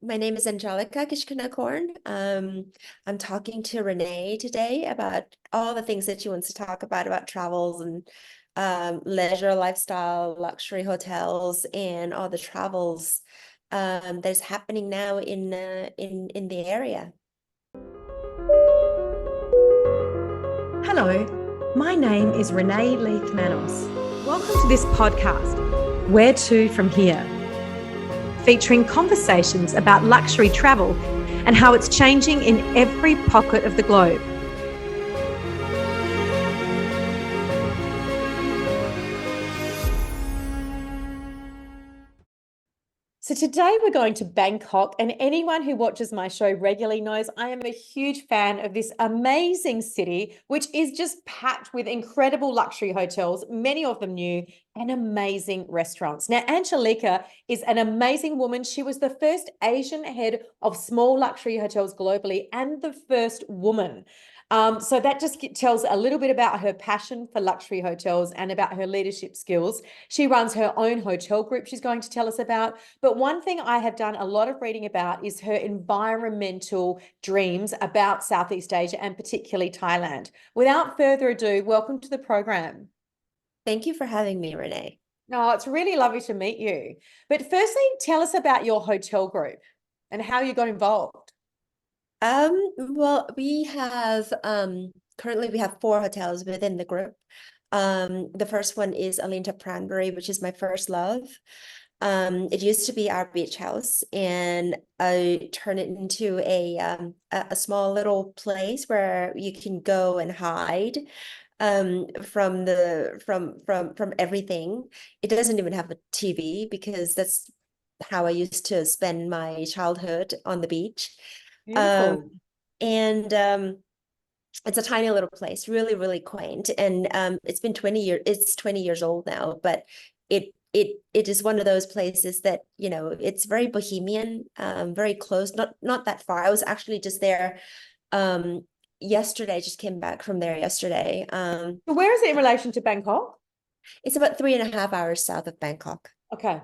my name is Anchalika Kijkanakorn. I'm talking to Renae today about all the things that she wants to talk about travels and leisure, lifestyle, luxury hotels, and all the travels that's happening now in the area. Hello, my name is Renae Leith-Manos. Welcome to this podcast, Where to From Here, featuring conversations about luxury travel and how it's changing in every pocket of the globe. So today we're going to Bangkok, and anyone who watches my show regularly knows I am a huge fan of this amazing city, which is just packed with incredible luxury hotels, many of them new, and amazing restaurants. Now, Anchalika is an amazing woman. She was the first Asian head of small luxury hotels globally and the first woman. So that just tells a little bit about her passion for luxury hotels and about her leadership skills. She runs her own hotel group she's going to tell us about. But one thing I have done a lot of reading about is her environmental dreams about Southeast Asia and particularly Thailand. Without further ado, welcome to the program. Thank you for having me, Renae. No, it's really lovely to meet you. But firstly, tell us about your hotel group and how you got involved. Well, we have currently we have 4 hotels within the group. The first one is Aleenta Phuket-Phang, which is my first love. It used to be our beach house, and I turned it into a small little place where you can go and hide from everything. It doesn't even have a TV because that's how I used to spend my childhood on the beach. Beautiful. And it's a tiny little place, really, really quaint. And it's been 20 years, it's 20 years old now, but it is one of those places that, you know, it's very bohemian, very close, not that far. I was actually just there yesterday. I just came back from there yesterday. So where is it in relation to Bangkok? It's about 3.5 hours south of Bangkok Okay.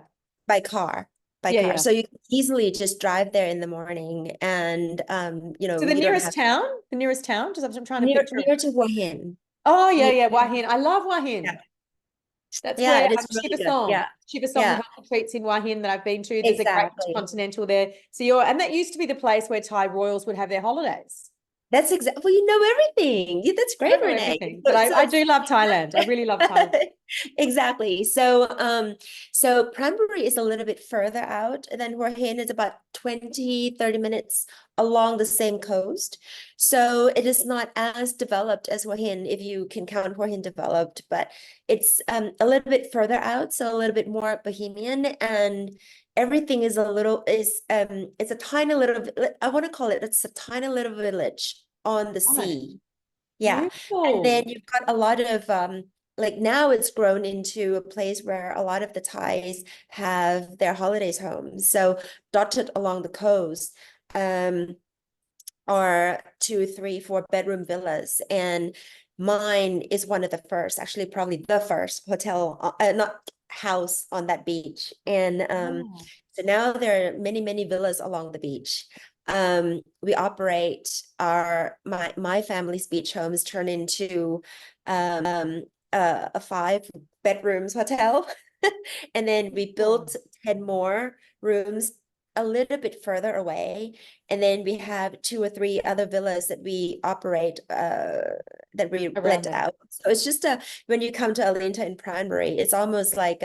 by car. Yeah. So you can easily just drive there in the morning, and you know, So the you don't nearest have town, just I'm trying to near picture. to Hua Hin. Oh, yeah, Near, yeah, Hua Hin. I love Hua yeah. Hin. That's Yeah, where it is really good. Yeah. Shiva Song, the Yeah, healthy treats in Hua Hin that I've been to. There's a great exactly. continental there. So and that used to be the place where Thai royals would have their holidays. That's exactly, well, you know everything. Yeah, that's I don't great, know Renee. everything, but I do love Thailand. I really love Thailand. Exactly. So Pranbury is a little bit further out than Hua Hin. It's about 20-30 minutes along the same coast. So it is not as developed as Hua Hin, if you can count Hua Hin developed, but it's a little bit further out, so a little bit more bohemian, and everything is it's a tiny little, I want to call it, it's a tiny little village on the Right. sea. Yeah. And then Beautiful. you've got a lot of like now it's grown into a place where a lot of the Thais have their holidays homes. So dotted along the coast are 2, 3, 4 bedroom villas. And mine is one of the first, actually probably the first hotel, not house on that beach. And Oh, so now there are many, many villas along the beach. We operate my family's beach homes turn into a 5 bedrooms hotel. And then we cool. built 10 more rooms a little bit further away. And then we have 2 or 3 other villas that we operate, that we Around let there. out. So it's just when you come to Aleenta in Phuket, it's almost like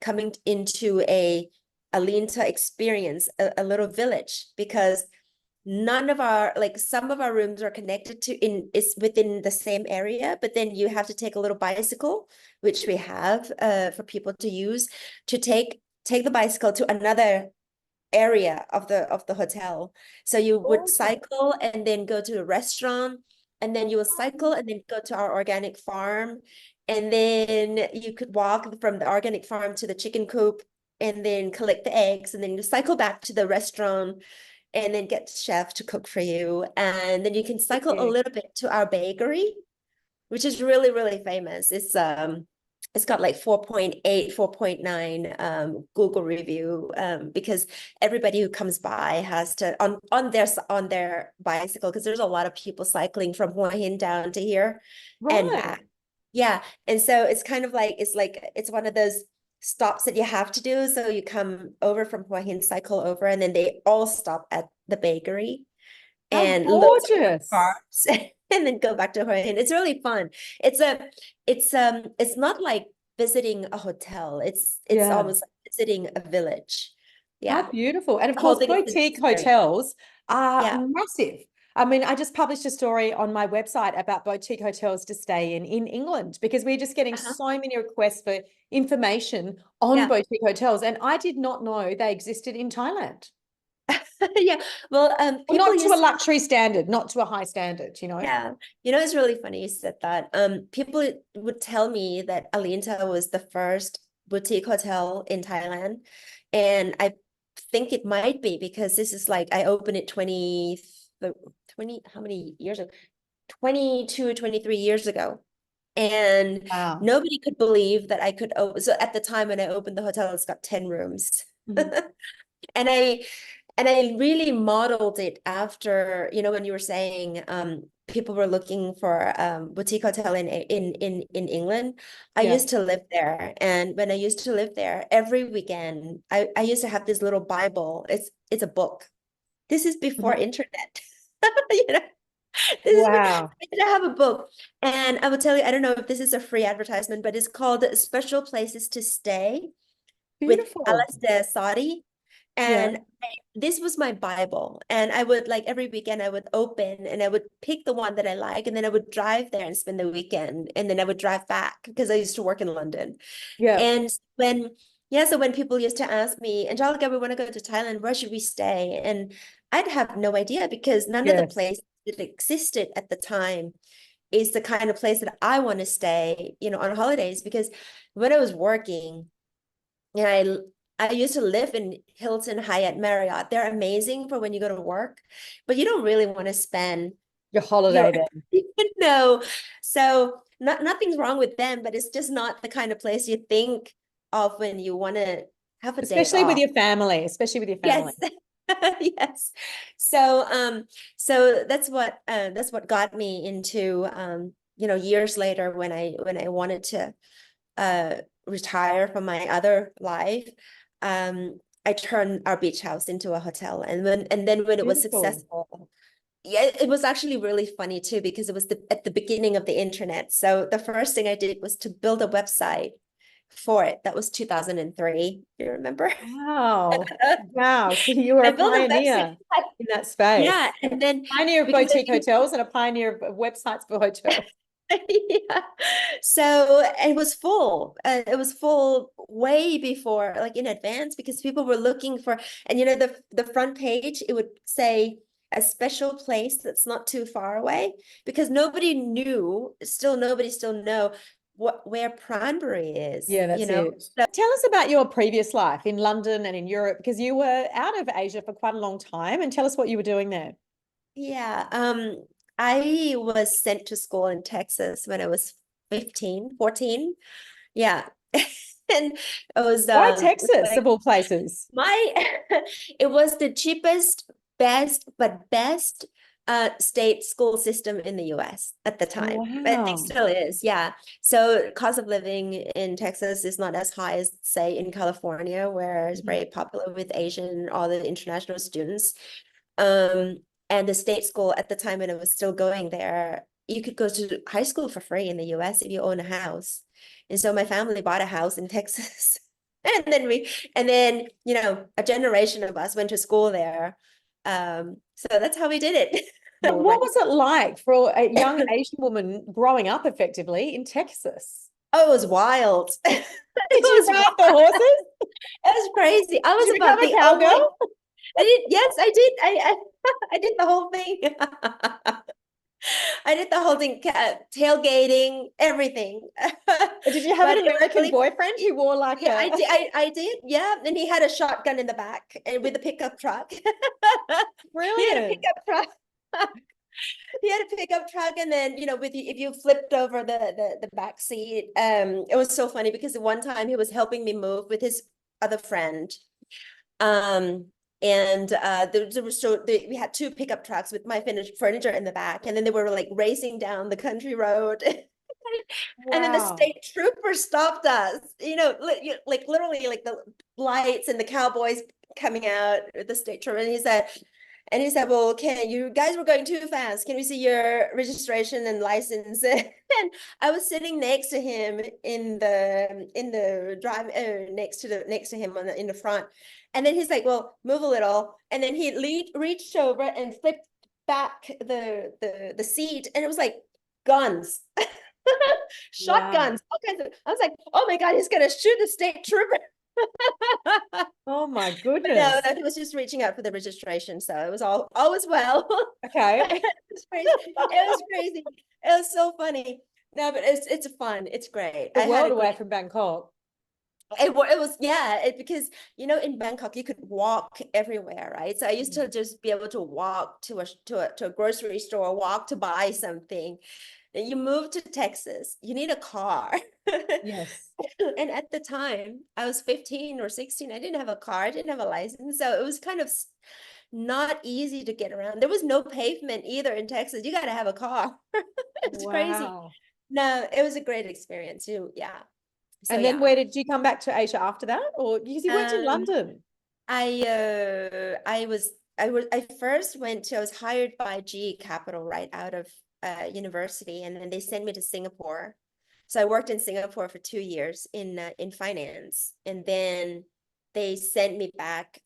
coming into a Aleenta experience, a little village, because none of our, like, some of our rooms are connected to is within the same area, but then you have to take a little bicycle, which we have for people to use, to take the bicycle to another area of the hotel. So you would Awesome. cycle and then go to a restaurant, and then you will cycle and then go to our organic farm, and then you could walk from the organic farm to the chicken coop and then collect the eggs, and then you cycle back to the restaurant and then get the chef to cook for you. And then you can cycle a Yeah. little bit to our bakery, which is really, really famous. It's it's got like 4.8, 4.9 Google review, because everybody who comes by has to on their bicycle, because there's a lot of people cycling from Hua Hin down to here and Right. back. Yeah. And so it's kind of like it's one of those stops that you have to do. So you come over from Hua Hin, cycle over, and then they all stop at the bakery How and load some gorgeous. carbs and then go back to Hua Hin. It's really fun. It's not like visiting a hotel. It's Yeah. almost like visiting a village. How Yeah. beautiful. And of The whole course, thing is an boutique experience. hotels are Yeah. massive. I mean, I just published a story on my website about boutique hotels to stay in England, because we're just getting Uh-huh. so many requests for information on Yeah. boutique hotels. And I did not know they existed in Thailand. Yeah. Well, Well, people not to a used to, luxury standard, not to a high standard, you know? yeah. It's really funny you said that. People would tell me that Aleenta was the first boutique hotel in Thailand. And I think it might be, because this is like I opened it 20, how many years ago? 22, 23 years ago. And Wow. nobody could believe that I could open. So at the time when I opened the hotel, it's got 10 rooms. Mhm. And I really modeled it after, when you were saying people were looking for boutique hotel in England. I Yeah. used to live there. And when I used to live there, every weekend, I used to have this little Bible. It's a book. This is before Mhm. internet. You know, this is Wow. I did have a book. And I will tell you, I don't know if this is a free advertisement, but it's called Special Places to Stay with Beautiful. Aleenta Saudi. Yeah. And this was my Bible. And I would, like, every weekend I would open and I would pick the one that I like. And then I would drive there and spend the weekend. And then I would drive back, because I used to work in London. Yeah. And so when people used to ask me, Angelica, we want to go to Thailand, where should we stay? And I'd have no idea, because none of the Yes. places that existed at the time is the kind of place that I want to stay, on holidays. Because when I was working, I used to live in Hilton, Hyatt, Marriott. They're amazing for when you go to work, but you don't really want to spend Your your holiday then. no. So nothing's wrong with them, but it's just not the kind of place you think of when you want to have a day Especially with off. your family, especially with your family. Yes. Yes. So that's what got me into years later, when I wanted to uh retire from my other life. I turned our beach house into a hotel, and then when it was Beautiful. successful, yeah, it was actually really funny too, because it was at the beginning of the internet. So the first thing I did was to build a website for it. That was 2003. You remember? Wow. Wow. So you were I a built a website. pioneer in that space. Yeah, and then Pioneer of because boutique hotels and a pioneer of websites for hotels. yeah. So it was full. It was full way before, like in advance, because people were looking for, and the front page, it would say a special place that's not too far away, because nobody still know where Pranbury is, Yeah, that's it. So Tell us about your previous life in London and in Europe, because you were out of Asia for quite a long time, and tell us what you were doing there. yeah, I was sent to school in Texas when I was 15, 14. Yeah. And it was Why Texas, like of all places? my it was the cheapest, best state school system in the US at the time. I think Wow. still is, yeah. So cost of living in Texas is not as high as, say, in California, where it's Mhm. very popular with Asian, all the international students. Um, and the state school at the time when I was still going there, you could go to high school for free in the US if you own a house. And so my family bought a house in Texas. And then, a generation of us went to school there. So that's how we did it. But what was it like for a young Asian woman growing up effectively in Texas? Oh, it was wild. It Did you was ride wild. the horses? It was crazy. I Did was you about become a the only cowgirl? I did, yes, I did. I did the whole thing. I did the whole thing, tailgating, everything. Did you have an But it was American really, boyfriend who wore like yeah, I a did. I did. Yeah. And he had a shotgun in the back and with a pickup truck. He had a brilliant? pickup truck. He had a pickup truck, and then with if you flipped over the back seat, it was so funny because the one time he was helping me move with his other friend, um, and we had two pickup trucks with my finished furniture in the back, and then they were like racing down the country road. And then the Wow. state trooper stopped us, like literally like the lights and the cowboys coming out with the state trooper. And he said, well, okay, you guys were going too fast. Can we see your registration and license? And I was sitting next to him in the drive, next to him in the front. And then he's like, well, move a little. And then he reached over and flipped back the seat. And it was like guns. Wow. Shotguns, all kinds of. I was like, oh my God, he's gonna shoot the state trooper. Oh my But no, goodness. no, he was just reaching out for the registration, so it was all was well. Okay. It was crazy. It was crazy. It was so funny. No, but it's fun. It's great. The I had world a away great. from Bangkok. It was, yeah, because in Bangkok you could walk everywhere, right? So I used to just be able to walk to a grocery store, walk to buy something. And you move to Texas, you need a car. Yes. And at the time, I was 15 or 16. I didn't have a car, I didn't have a license. So it was kind of not easy to get around. There was no pavement either in Texas. You got to have a car. It's crazy. Wow. No, it was a great experience too. Yeah. So And then yeah. where did you come back to Asia after that? Or because you worked in Um, London? I first I was hired by GE Capital right out of university, and then they sent me to Singapore. So I worked in Singapore for 2 years in finance, and then they sent me back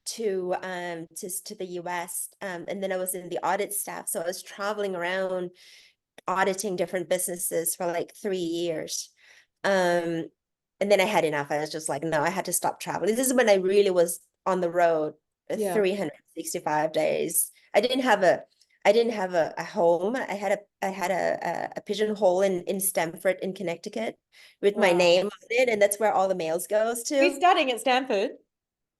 to the US, and then I was in the audit staff. So I was traveling around auditing different businesses for like 3 years. Um, and then I had enough. I was just like, no, I had to stop traveling. This is when I really was on the road Yeah. 365 days. I didn't have a home. I had a pigeonhole in Stamford in Connecticut with my name Wow. on it, and that's where all the mails goes Were you to. studying at Stanford?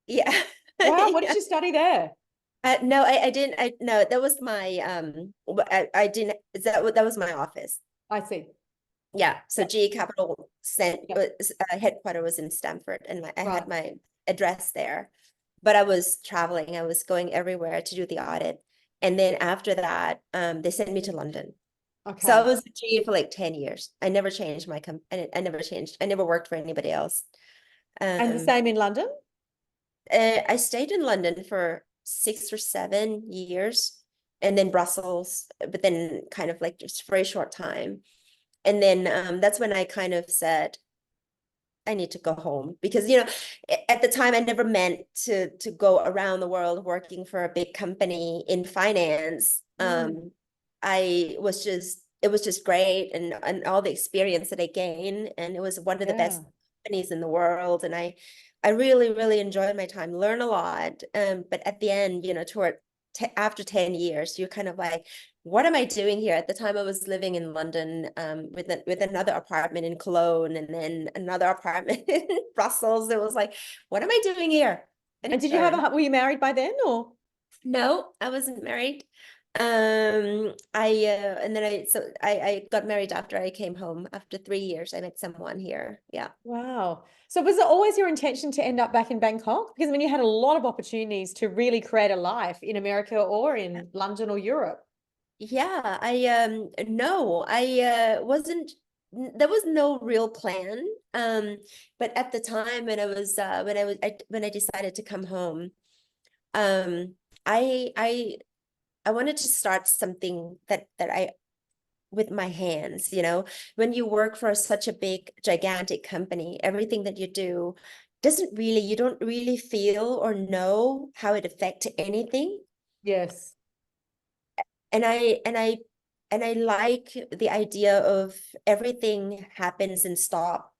Yeah. Wow. What did Yeah. you study there? No, I didn't. No, that was my I didn't. That was my office. I see. Yeah, so Yep. GE Capital Yep. headquarter was in Stamford, and I Right. had my address there. But I was traveling. I was going everywhere to do the audit, and then after that, they sent me to London. So I Okay. was at GE for like 10 years. I never changed my I never changed. I never worked for anybody else. And the Um, same in London? I stayed in London for 6 or 7 years, and then Brussels, but then kind of like just for a short time. And then that's when I kind of said, I need to go home because at the time I never meant to go around the world working for a big company in finance. Mm. It was just great, and all the experience that I gained, and it was one of the Yeah. best companies in the world, and I really really enjoyed my time, learn a lot. But at the end, toward after 10 years, you're kind of like, what am I doing here? At the time, I was living in London, with another apartment in Cologne, and then another apartment in Brussels. It was like, what am I doing here? And did you were you married by then or? No, I wasn't married. And then I got married after I came home. After 3 years, I met someone here. Yeah. Wow. So was it always your intention to end up back in Bangkok? Because I mean, you had a lot of opportunities to really create a life in America or in London or Europe. Yeah, no, I wasn't there was no real plan. But at the time when I decided to come home, um I I I wanted to start something that I with my hands, when you work for such a big gigantic company, everything that you do you don't really feel or know how it affects anything. Yes. And I like the idea of everything happens and stop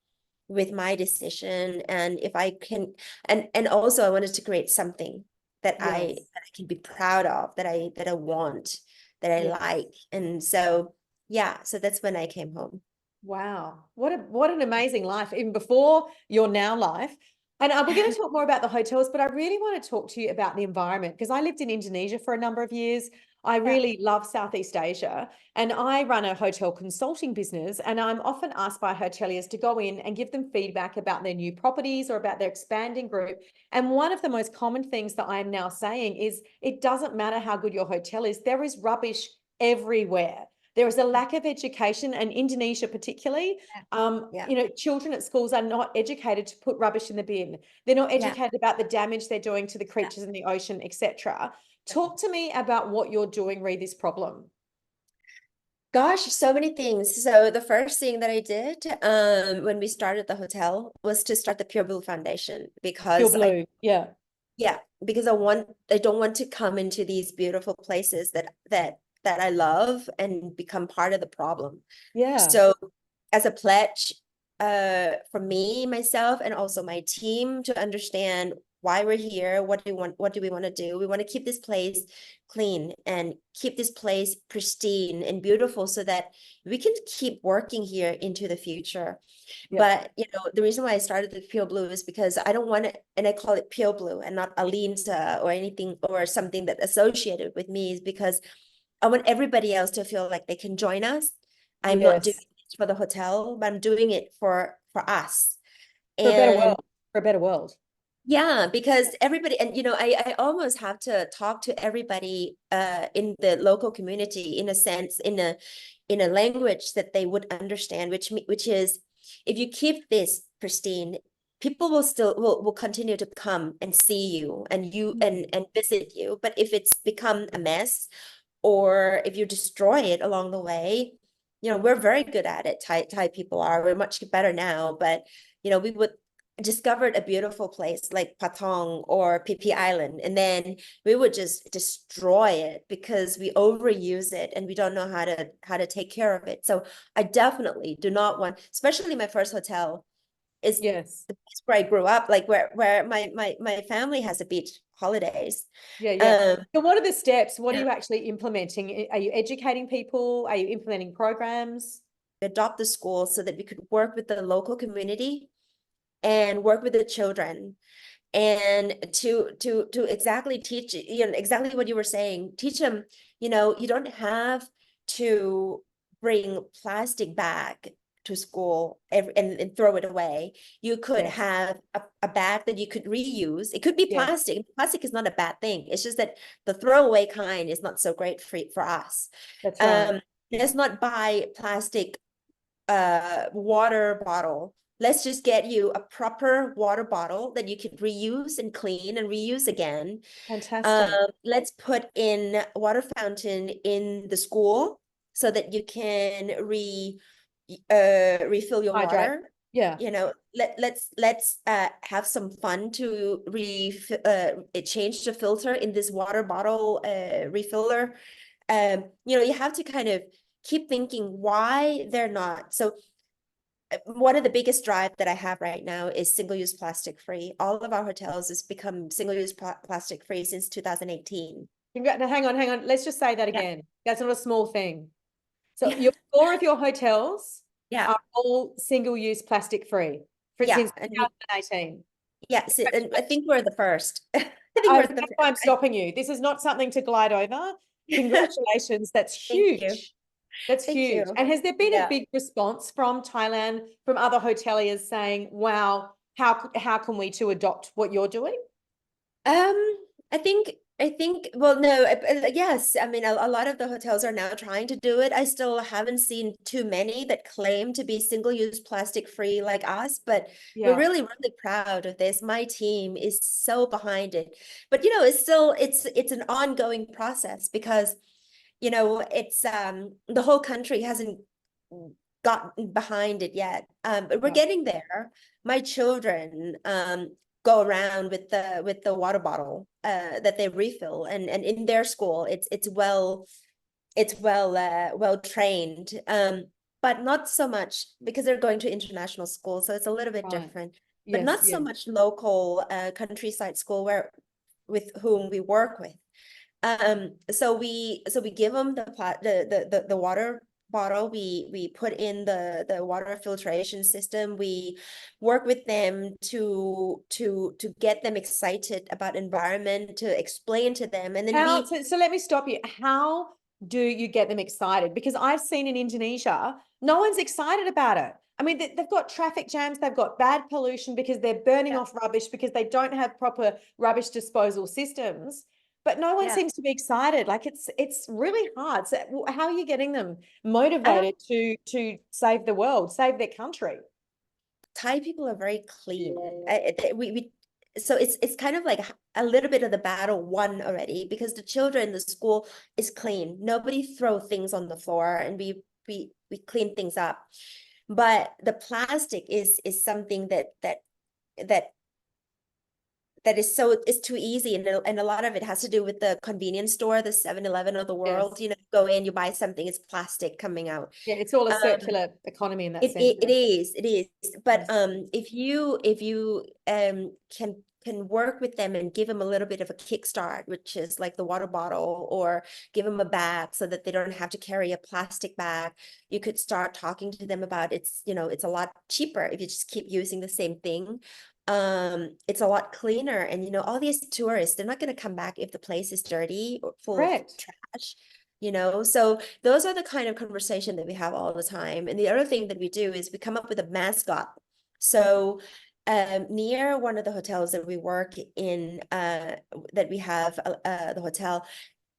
with my decision. And if I can, and also I wanted to create something Yes. that I can be proud of, that I want, that I Yes. like. And so yeah, so that's when I came home. Wow. What an amazing life, even before your now life. And we're going to talk more about the hotels, but I really want to talk to you about the environment because I lived in Indonesia for a number of years. I Yeah. really love Southeast Asia and I run a hotel consulting business. And I'm often asked by hoteliers to go in and give them feedback about their new properties or about their expanding group. And one of the most common things that I'm now saying is it doesn't matter how good your hotel is, there is rubbish everywhere. There is a lack of education, and Indonesia particularly, Yeah. children at schools are not educated to put rubbish in the bin. They're not Yeah. educated about the damage they're doing to the creatures in the ocean, etc. Talk to me about what you're doing, re this problem. Gosh, so many things. So the first thing that I did when we started the hotel was to start the Pure Blue Foundation Pure because blue, yeah. yeah, because I don't want to come into these beautiful places that I love and become part of the problem. Yeah. So as a pledge, for me, myself, and also my team to understand why we're here, what do we want to do? We want to keep this place clean and keep this place pristine and beautiful so that we can keep working here into the future. Yeah. But the reason why I started the Pure Blue is because I don't want it, and I call it Pure Blue and not Aleenta or anything or something that associated with me, is because I want everybody else to feel like they can join us. I'm not doing Yes. it for the hotel, but I'm doing it for us. For a better And world. For a better world. yeah, because everybody, and I almost have to talk to everybody in the local community in a sense, in a language that they would understand, which is, if you keep this pristine, people will continue to come and see you and visit you. But if it's become a mess, or if you destroy it along the way, we're very good at it. Thai people are. We're much better now, but we would discovered a beautiful place like Patong or Phi Island, and then we would just destroy it because we overuse it and we don't know how to take care of it. So I definitely do not want, especially my first hotel is Yes. the place where I grew up, like where my family has a beach holidays. Yeah, yeah. Um, So what are the steps? What are yeah. you actually implementing? Are you educating people? Are you implementing programs? Adopt the school so that we could work with the local community and work with the children, and to exactly teach, exactly what you were saying, teach them, you don't have to bring plastic bag to school and throw it away. You could Yes. have a bag that you could reuse. It could be Yeah, plastic is not a bad thing. It's just that the throwaway kind is not so great for us. that's right. Let's not buy plastic water bottle. Let's just get you a proper water bottle that you can reuse and clean and reuse again. Fantastic. Let's put in water fountain in the school so that you can refill your Hydrate. water. Yeah, Let's have some fun to change the filter in this water bottle refiller. You have to kind of keep thinking why they're not. So one of the biggest drive that I have right now is single-use plastic free. All of our hotels has become single-use plastic free since 2018. Now, hang on. Let's just say that Yeah. again. That's not a small thing. So Yeah. four of your hotels Yeah. are all single-use plastic free Yeah. since And 2018. yes, and I think we're the first. I think we're the That's why I'm first. stopping you. This is not something to glide over. Congratulations. That's Thank you. huge. That's Thank huge. you. And has there been a Yeah. big response from Thailand, from other hoteliers saying, wow, how can we too adopt what you're doing? I think, well, no, yes, I mean, a lot of the hotels are now trying to do it. I still haven't seen too many that claim to be single-use plastic free like us, but we're Yeah. really, really proud of this. My team is so behind it. But it's an ongoing process because it's the whole country hasn't gotten behind it yet. But we're Yeah. getting there. My children go around with the water bottle that they refill, and in their school it's well trained, but not so much because they're going to international school, so it's a little bit Right. different, but Yes, not so yes. much local countryside school where with whom we work with. So we give them the water bottle, we put in the water filtration system. We work with them to get them excited about environment, to explain to them, and then How, so let me stop you. How do you get them excited? Because I've seen in Indonesia, no one's excited about it. I mean, they've got traffic jams, they've got bad pollution because they're burning off rubbish because they don't have proper rubbish disposal systems. But no one seems to be excited. Like it's really hard. So how are you getting them motivated to save the world, save their country? Thai people are very clean. So it's kind of like a little bit of the battle won already, because the children in the school is clean. Nobody throw things on the floor, and we clean things up. But the plastic is something that is too easy, and a lot of it has to do with the convenience store, the 7-Eleven of the world. You know, go in, you buy something, it's plastic coming out. Yeah, it's all a circular economy in that sense. It is. But if you can work with them and give them a little bit of a kickstart, which is like the water bottle, or give them a bag so that they don't have to carry a plastic bag. You could start talking to them about it's a lot cheaper if you just keep using the same thing. It's a lot cleaner, and all these tourists, they're not going to come back if the place is dirty or full of trash. So those are the kind of conversation that we have all the time. And the other thing that we do is we come up with a mascot. So near one of the hotels that we work in, that we have the hotel,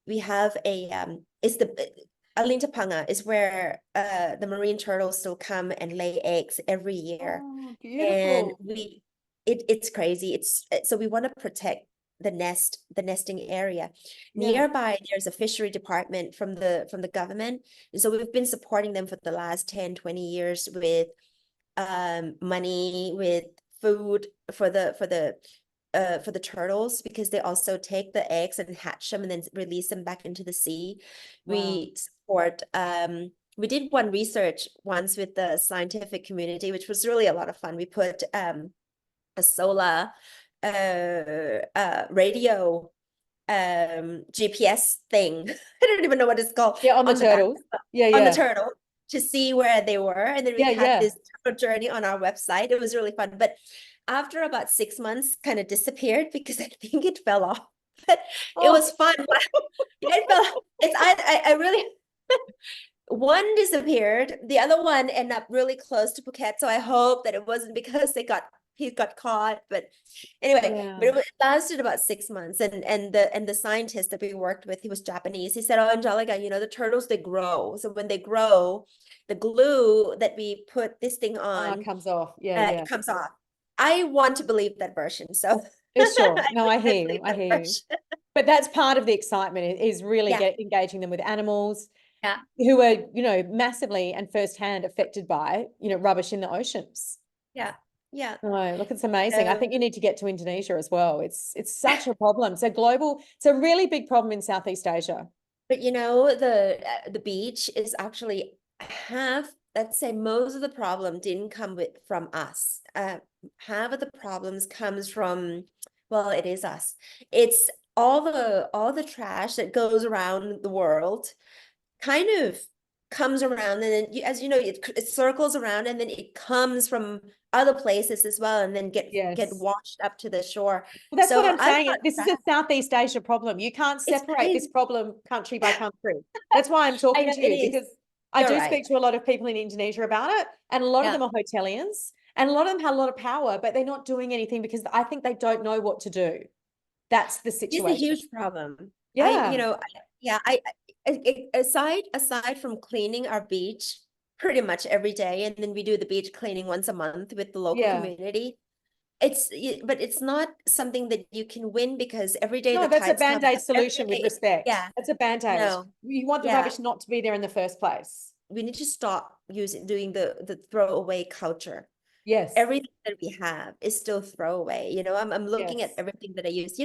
we have it's the Aleenta Phuket Nga is where the marine turtles still come and lay eggs every year. Oh, And beautiful. it's crazy. So we want to protect the nesting area. Nearby, there's a fishery department from the government. And so we've been supporting them for the last 10-20 years with money, with food for the turtles, because they also take the eggs and hatch them and then release them back into the sea. Wow. We support we did one research once with the scientific community, which was really a lot of fun. We put a solar radio GPS thing. I don't even know what it's called. Yeah, on the turtles. On the turtle, to see where they were. And then we had this turtle journey on our website. It was really fun. But after about 6 months, kind of disappeared because I think it fell off. But it was fun. It fell. I really one disappeared. The other one ended up really close to Phuket. So I hope that it wasn't because he got caught. But anyway, but it lasted about 6 months. And the scientist that we worked with, he was Japanese. He said, "Oh, Angelica, the turtles, they grow. So when they grow, the glue that we put this thing on comes off. It comes off." I want to believe that version. So sure. No, I hear you. But that's part of the excitement, is really engaging them with animals who are, massively and firsthand affected by, rubbish in the oceans. Yeah. Oh, look, it's amazing. I think you need to get to Indonesia as well. It's such a problem. It's a really big problem in Southeast Asia. But the beach is actually let's say most of the problem didn't come from us. Half of the problems comes from, well, it is us. It's all the trash that goes around the world, kind of comes around, and then as you know, it circles around, and then it comes from other places as well, and then get washed up to the shore. Well, that's what I'm saying. This is a Southeast Asia problem. You can't separate this problem country by country. That's why I'm talking to you, because I do speak to a lot of people in Indonesia about it, and a lot of them are hoteliers, and a lot of them have a lot of power, but they're not doing anything because I think they don't know what to do. That's the situation. It's a huge problem. Aside from cleaning our beach pretty much every day, and then we do the beach cleaning once a month with the local community. But it's not something that you can win, because every day that's a band-aid solution, with respect. That's a band-aid. No. You want the rubbish not to be there in the first place. We need to stop doing the throwaway culture. Yes. Everything that we have is still throwaway. I'm looking at everything that I use.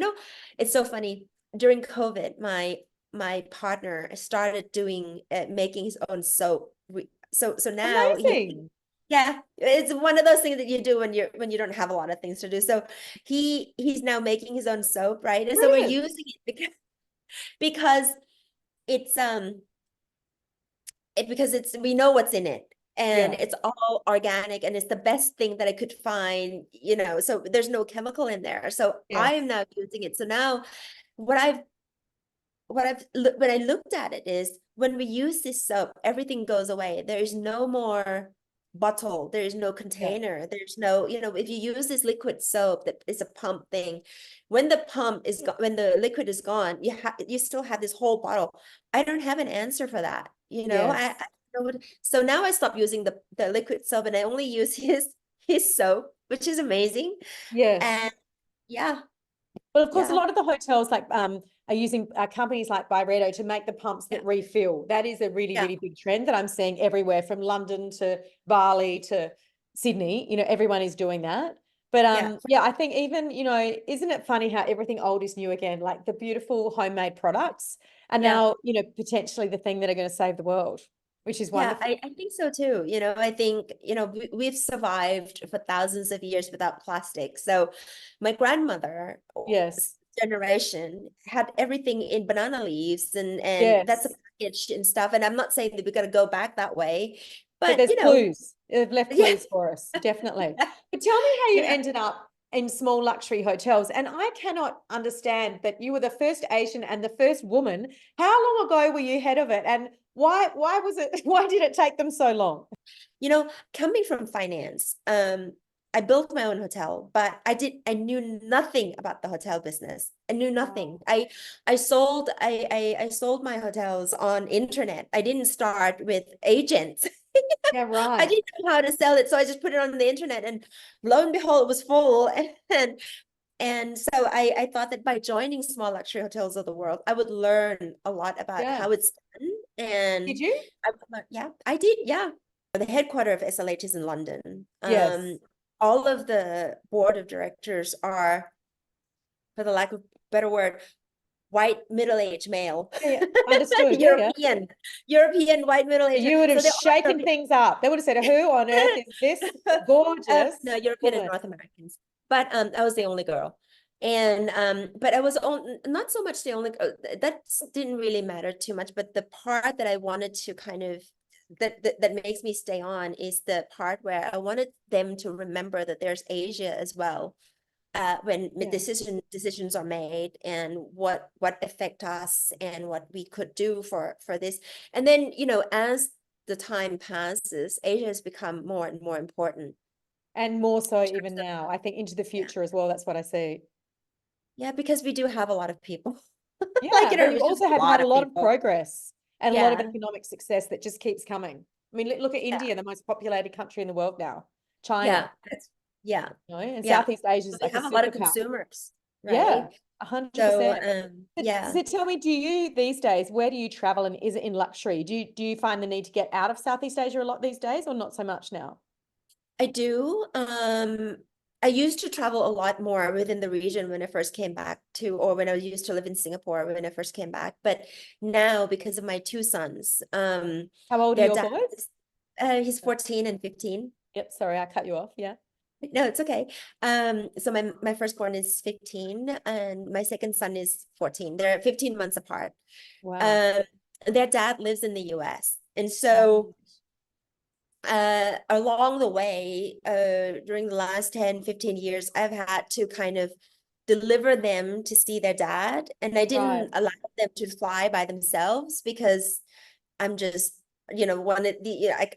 It's so funny. During COVID, my partner started making his own soap. So now it's one of those things that you do when you don't have a lot of things to do. So he's now making his own soap, right? And so we're using it because it's because we know what's in it. And Yeah. it's all organic and it's the best thing that I could find, so there's no chemical in there. So I am Yes. now using it. So now what I've when I looked at it is when we use this soap, everything goes away. There is no more bottle. There is no Yeah. container. There's no, if you use this liquid soap that is a pump thing, when the pump is gone, when the liquid is gone, you still have this whole bottle. I don't have an answer for that. Yes. So now I stopped using the liquid soap and I only use his soap, which is amazing. Yes. And yeah, Well, of course, a yeah, lot of the hotels are using companies like Byredo to make the pumps yeah, that refill. That is a really, yeah, really big trend that I'm seeing everywhere, from London to Bali to Sydney. Everyone is doing that. But yeah, yeah, I think even, isn't it funny how everything old is new again? Like the beautiful homemade products are yeah. now, potentially the thing that are going to save the world, which is Yeah, wonderful. I think so too. I think, we've survived for thousands of years without plastic. So my grandmother Yes. generation had everything in banana leaves and that's a Yes. package and stuff. And I'm not saying that we got to go back that way, But but there's clues. They've left yeah, clues for us, definitely. But tell me how you yeah. ended up in small luxury hotels. And I cannot understand that you were the first Asian and the first woman. How long ago were you head of it? And why was it, why did it take them so long? Coming from finance, I built my own hotel, but I knew nothing about the hotel business. I knew nothing. Wow. I sold my hotels on internet. I didn't start with agents. Yeah, I right. didn't know how to sell it, so I just put it on the internet, and lo and behold, it was full. And so I thought that by joining small luxury hotels of the world, I would learn a lot about Yeah. how it's done. And Did you? yeah, I did. Yeah. The headquarter of SLH is in London. Yes. All of the board of directors are, for the lack of better word, white middle-aged male. Yeah, understood. Yeah, yeah. European white middle-aged. You would have So they're shaken things up. They would have said, who on earth is this no, gorgeous European and woman? North Americans. But I was the only girl. And but I was not so much the only that didn't really matter too much, but the part that I wanted to kind of that makes me stay on is the part where I wanted them to remember that there's Asia as well. When Yeah. decisions are made and what affect us and what we could do for this. And then, as the time passes, Asia has become more and more important. And more so even So, now. I think into the yeah. future as well. That's what I see. Yeah, because we do have a lot of people. Yeah, but you It's just also a have lot had a of lot of people. progress and a lot of Yeah, economic success that just keeps coming. I mean, look at yeah, India, the most populated country in the world now, yeah. China, Yeah, and yeah. Southeast Asia So is we like a have a lot of superpower. consumers, right? Yeah, 100%. So yeah. So tell me, do you these days, where do you travel and is it in luxury? Do you find the need to get out of Southeast Asia a lot these days or not so much now? I do. I used to travel a lot more within the region when I first came back or when I used to live in Singapore when I first came back. But now, because of my two sons, How old are their your dad boys? is, he's 14 and 15. Yep, sorry, I cut you off. Yeah. No, it's okay. So my firstborn is 15 and my second son is 14. They're 15 months apart. Wow. Um, their dad lives in the US. And Right. so along the way, during the last 10-15 years, I've had to kind of deliver them to see their dad. And I Right. didn't allow them to fly by themselves because I'm just, wanted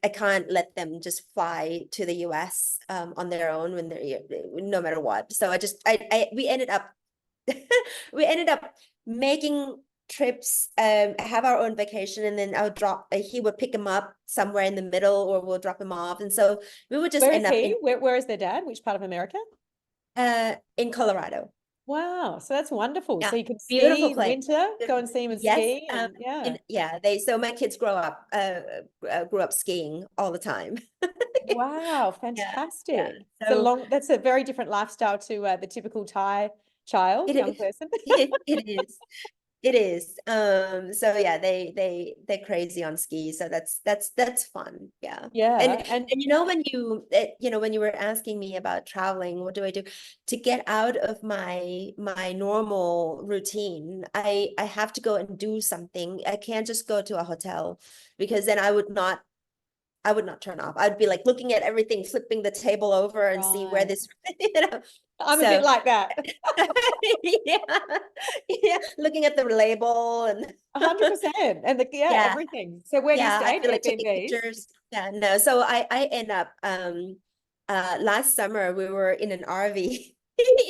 I can't let them just fly to the US on their own when they're no matter what. So we ended up we ended up making trips, have our own vacation, and then he would pick him up somewhere in the middle, or we'll drop him off. And so we would just Where is end up he? Where is their dad? Which part of America? in Colorado. Wow. So that's wonderful. Yeah, So you can ski beautiful in the place. winter, go and see him and Yes, ski and yeah. so my kids grew up skiing all the time. Wow, Yeah, yeah. fantastic. So That's a very different lifestyle to the typical Thai child, it young is, person. it is. It is. So yeah, they're crazy on skis. So that's fun. Yeah. And Yeah. and you know when when you were asking me about traveling, what do I do to get out of my normal routine? I have to go and do something. I can't just go to a hotel because then I would not turn off. I'd be like looking at everything, flipping the table over and see where Right. this, you know. I'm a bit So like that. yeah, yeah, looking at the label and 100%. And yeah, yeah, everything. So where do you yeah, I stay? feel like taking Airbnbs? pictures. Yeah, no. So I end up last summer we were in an RV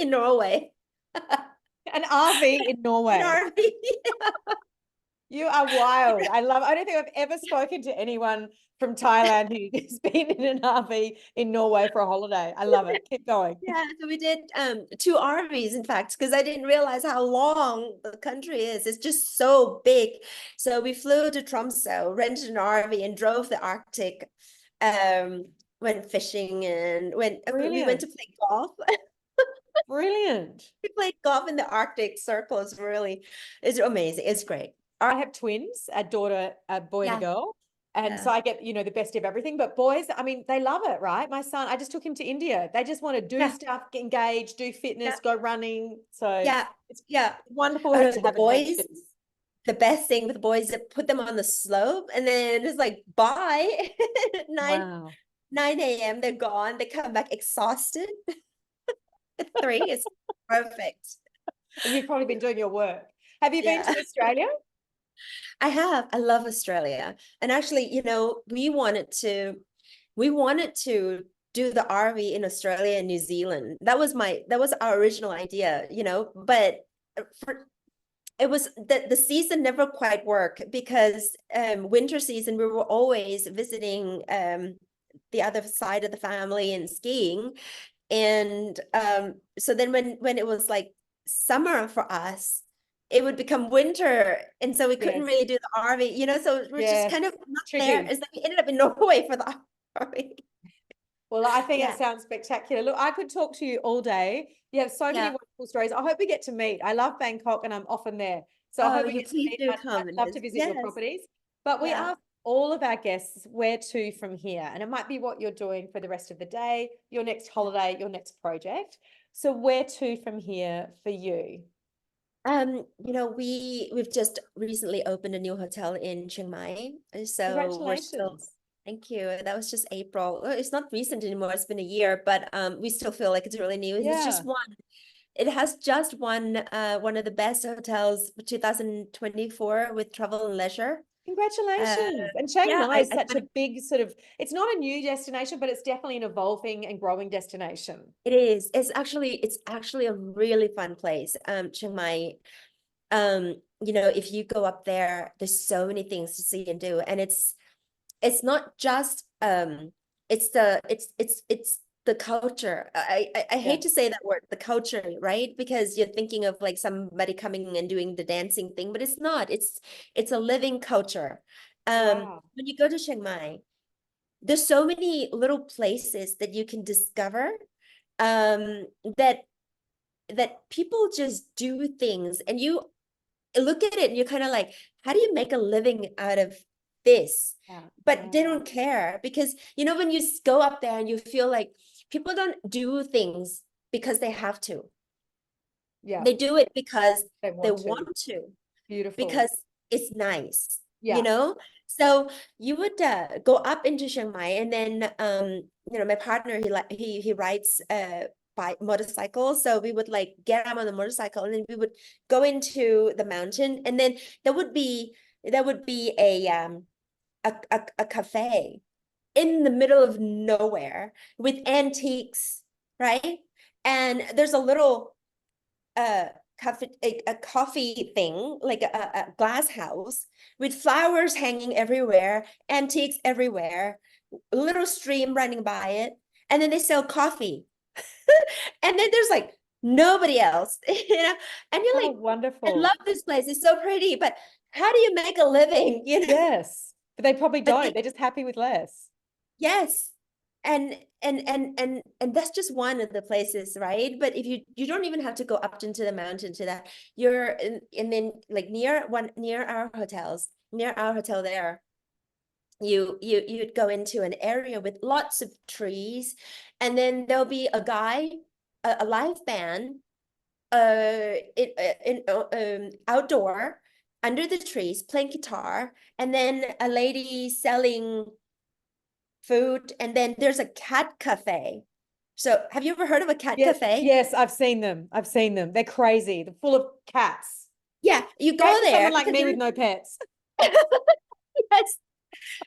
in Norway. An RV in An Norway. RV. You are wild. I don't think I've ever spoken to anyone from Thailand who has been in an RV in Norway for a holiday. I love it. Keep going. Yeah, so we did two RVs in fact, because I didn't realize how long the country is. It's just so big. So we flew to Tromsø, rented an RV and drove the Arctic, went fishing and we went to Brilliant. play golf. Brilliant. We played golf in the Arctic Circle. It's amazing. It's great. I have twins, a daughter, a boy and a Yeah, girl. And so yeah, I get, the best of everything. But boys, I mean, they love it, right? My son, I just took him to India. They just want to do yeah, stuff, get engaged, do yeah, fitness, go running. So yeah, it's yeah. wonderful Oh no, to the have boys, adventures. the best thing with the boys is put them on the slope and then it's like bye. 9 Wow. 9 a.m. They're gone. They come back exhausted. At 3 is perfect. And you've probably been doing your work. Have you been Yeah. to Australia? I have. I love Australia. And actually, we wanted to do the RV in Australia and New Zealand. That was our original idea, but for the season never quite worked because winter season we were always visiting the other side of the family and skiing. And so then when it was like summer for us, it would become winter. And so we couldn't Yes. really do the RV, so we're just Yes. kind of not there. Tricky. It's like we ended up in Norway for the RV. Well, I think it Yeah. sounds spectacular. Look, I could talk to you all day. You have so many Yeah. wonderful stories. I hope we get to meet. I love Bangkok and I'm often there. So I Oh, hope we you get to please meet. do I'd come. love to visit your Yes. properties. But we Yeah. ask all of our guests where to from here. And it might be what you're doing for the rest of the day, your next holiday, your next project. So where to from here for you? We've just recently opened a new hotel in Chiang Mai. So we're still, Congratulations. thank you. That was just April. Well, it's not recent anymore. It's been a year, but we still feel like it's really new. Yeah. It has just won one of the best hotels for 2024 with Travel and Leisure. Uh, Congratulations. And Chiang yeah, Mai I, is I such a kind big sort of, it's not a new destination, but it's definitely an evolving and growing destination. it is. It's actually a really fun place. Chiang Mai. If you go up there, there's so many things to see and do, and it's not just it's the culture. I Yeah. hate to say that word, the culture, right? Because you're thinking of like somebody coming and doing the dancing thing, but it's not. It's a living culture. Wow. When you go to Chiang Mai, there's so many little places that you can discover um that that people just do things and you look at it and you're kind of like, how do you make a living out of this? Yeah. But they Yeah. don't care because, when you go up there and you feel like people don't do things because they have to. Yeah. They do it because They they want to. want to, Beautiful. because it's nice, Yeah. So you would go up into Chiang Mai and then my partner he rides by motorcycle, so we would like get him on the motorcycle and then we would go into the mountain and then there would be a cafe in the middle of nowhere with antiques, right? And there's a little uh coffee thing, like a glass house with flowers hanging everywhere, antiques everywhere, a little stream running by it, and then they sell coffee. And then there's like nobody else, and you're Oh, like, I wonderful. love this place, it's so pretty, but how do you make a living? Yes. But they probably But don't. They're just happy with less. yes, and that's just one of the places, right? But if you don't even have to go up into the mountain to that. You're in, and then like near our hotel there, you'd go into an area with lots of trees, and then there'll be a guy, a live band, outdoor under the trees playing guitar, and then a lady selling food, and then there's a cat cafe. So have you ever heard of a cat cafe? Yes, I've seen them. I've seen them. They're crazy. They're full of cats. Yeah, you go Great for there. someone like me with no pets. Yes.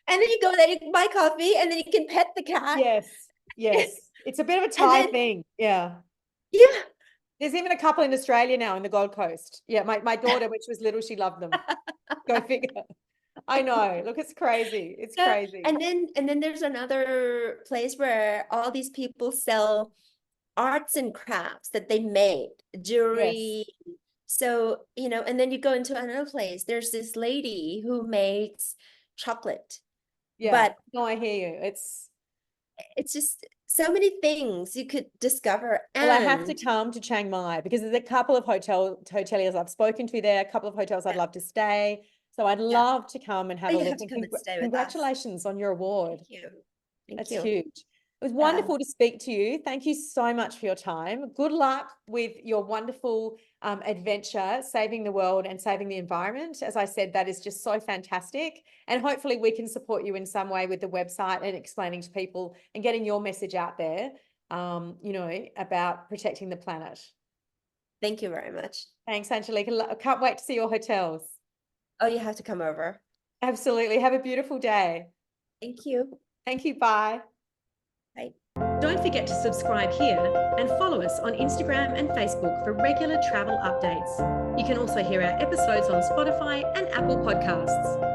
And then you go there, you can buy coffee, and then you can pet the cat. Yes, yes. It's a bit of a Thai thing. Yeah. Yeah. There's even a couple in Australia now in the Gold Coast. Yeah, my daughter, when she was little, she loved them. Go figure. I know. Look, it's crazy. It's crazy. And then there's another place where all these people sell arts and crafts that they made, jewelry. Yes. So, and then you go into another place. There's this lady who makes chocolate. Yeah. But no, I hear you. It's just so many things you could discover. Well, I have to come to Chiang Mai because there's a couple of hoteliers I've spoken to there, a couple of hotels I'd love to stay. So I'd love to come and have a look. Have to come and stay with us. Congratulations on your award. Thank you. That's huge. It was wonderful to speak to you. Thank you so much for your time. Good luck with your wonderful adventure, saving the world and saving the environment. As I said, that is just so fantastic. And hopefully we can support you in some way with the website and explaining to people and getting your message out there, about protecting the planet. Thank you very much. Thanks, Anchalika. I can't wait to see your hotels. Oh, you have to come over. Absolutely. Have a beautiful day. Thank you. Thank you. Bye. Bye. Don't forget to subscribe here and follow us on Instagram and Facebook for regular travel updates. You can also hear our episodes on Spotify and Apple Podcasts.